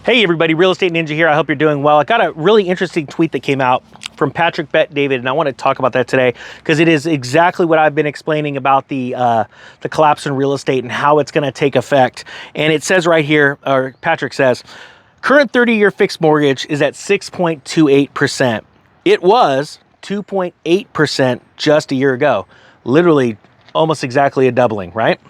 Hey everybody, Real Estate Ninja here. I hope you're doing well. I got a really interesting tweet that came out from Patrick Bet David, and I want to talk about that today because it is exactly what I've been explaining about the collapse in real estate and how it's going to take effect. And it says right here, or Patrick says, current 30-year fixed mortgage is at 6.28%. It was 2.8% just a year ago. Literally almost exactly a doubling, right?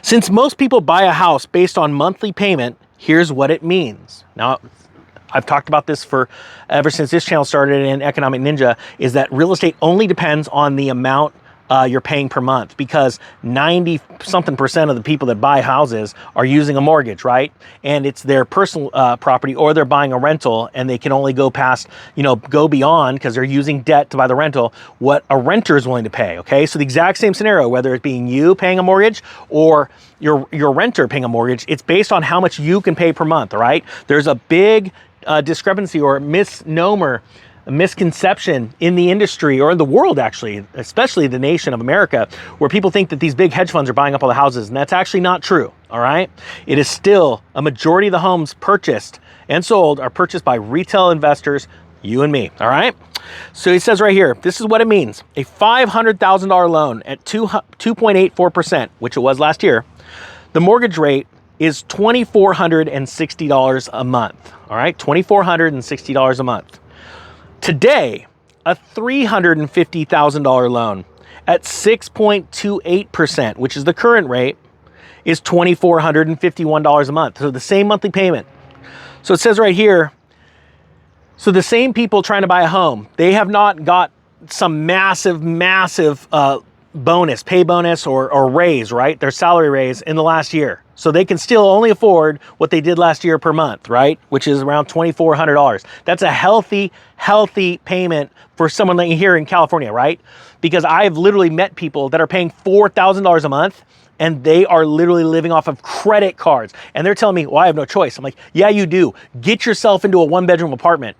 Since most people buy a house based on monthly payment, here's what it means. Now, I've talked about this ever since this channel started in Economic Ninja, is that real estate only depends on the amount you're paying per month, because 90-something% of the people that buy houses are using a mortgage, right? And it's their personal property, or they're buying a rental and they can only go past, go beyond, because they're using debt to buy the rental, what a renter is willing to pay, okay? So the exact same scenario, whether it being you paying a mortgage or your renter paying a mortgage, it's based on how much you can pay per month, all right? There's a big discrepancy or misnomer, a misconception in the industry, or in the world actually, especially the nation of America, where people think that these big hedge funds are buying up all the houses, and that's actually not true, all right? It is still a majority of the homes purchased and sold are purchased by retail investors, you and me, all right? So he says right here, this is what it means. A $500,000 loan at 2.84%, which it was last year, the mortgage rate is $2,460 a month, all right? $2,460 a month. Today, a $350,000 loan at 6.28%, which is the current rate, is $2,451 a month. So the same monthly payment. So it says right here, so the same people trying to buy a home, they have not got some massive bonus, pay bonus or raise, right? Their salary raise in the last year. So they can still only afford what they did last year per month, right? Which is around $2,400. That's a healthy payment for someone like here in California, right? Because I've literally met people that are paying $4,000 a month and they are literally living off of credit cards. And they're telling me, well, I have no choice. I'm like, yeah, you do. Get yourself into a 1-bedroom apartment.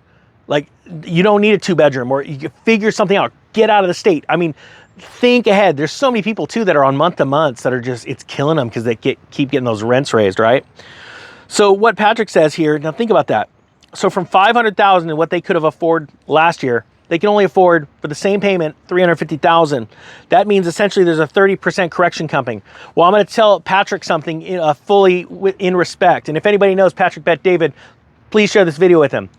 Like, you don't need a 2-bedroom, or you can figure something out. Get out of the state. I mean, think ahead. There's so many people too that are on month-to-months that are just, it's killing them because they keep getting those rents raised, right? So what Patrick says here, now think about that. So from $500,000 and what they could have afforded last year, they can only afford for the same payment $350,000. That means essentially there's a 30% correction coming. Well, I'm going to tell Patrick something fully in respect. And if anybody knows Patrick Bet David, please share this video with him.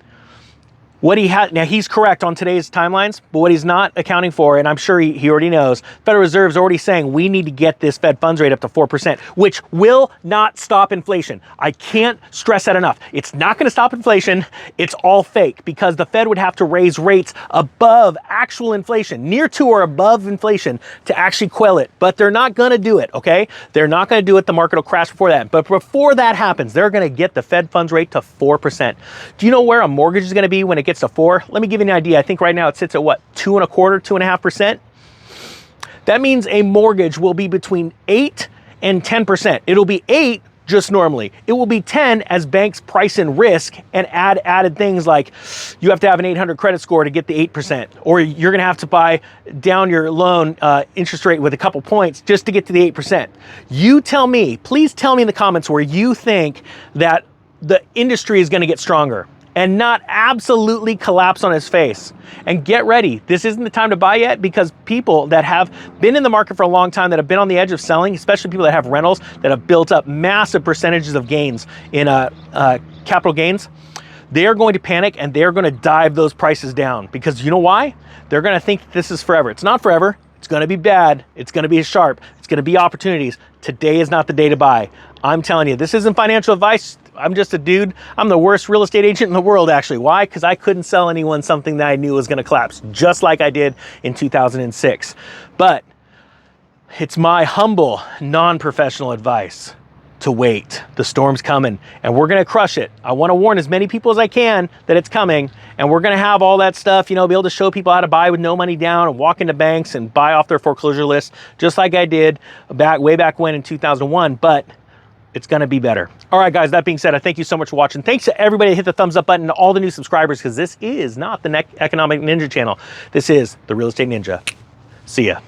What he had, now he's correct on today's timelines, but what he's not accounting for, and I'm sure he already knows, Federal Reserve's already saying we need to get this Fed funds rate up to 4%, which will not stop inflation. I can't stress that enough. It's not going to stop inflation. It's all fake, because the Fed would have to raise rates above actual inflation, near to or above inflation, to actually quell it. But they're not going to do it, okay? They're not going to do it. The market will crash before that. But before that happens, they're going to get the Fed funds rate to 4%. Do you know where a mortgage is going to be when it gets to 4? Let me give you an idea. I think right now it sits at what, 2.25%, 2.5%? That means a mortgage will be between 8 and 10%. It'll be 8 just normally. It will be 10 as banks price in risk and added things like you have to have an 800 credit score to get the 8%, or you're going to have to buy down your loan interest rate with a couple points just to get to the 8%. You tell me, please tell me in the comments where you think that the industry is going to get stronger and not absolutely collapse on its face. And get ready. This isn't the time to buy yet, because people that have been in the market for a long time, that have been on the edge of selling, especially people that have rentals that have built up massive percentages of gains in capital gains, they are going to panic and they're going to dive those prices down, because you know why? They're going to think this is forever. It's not forever. It's going to be bad. It's going to be sharp. It's going to be opportunities. Today is not the day to buy. I'm telling you, this isn't financial advice. I'm just a dude. I'm the worst real estate agent in the world, actually. Why? Because I couldn't sell anyone something that I knew was going to collapse, just like I did in 2006. But it's my humble, non-professional advice to wait. The storm's coming and we're going to crush it. I want to warn as many people as I can that it's coming, and we're going to have all that stuff, be able to show people how to buy with no money down and walk into banks and buy off their foreclosure list, just like I did way back when in 2001. But it's going to be better. All right, guys, that being said, I thank you so much for watching. Thanks to everybody that hit the thumbs up button, to all the new subscribers, because this is not the Economic Ninja channel. This is the Real Estate Ninja. See ya.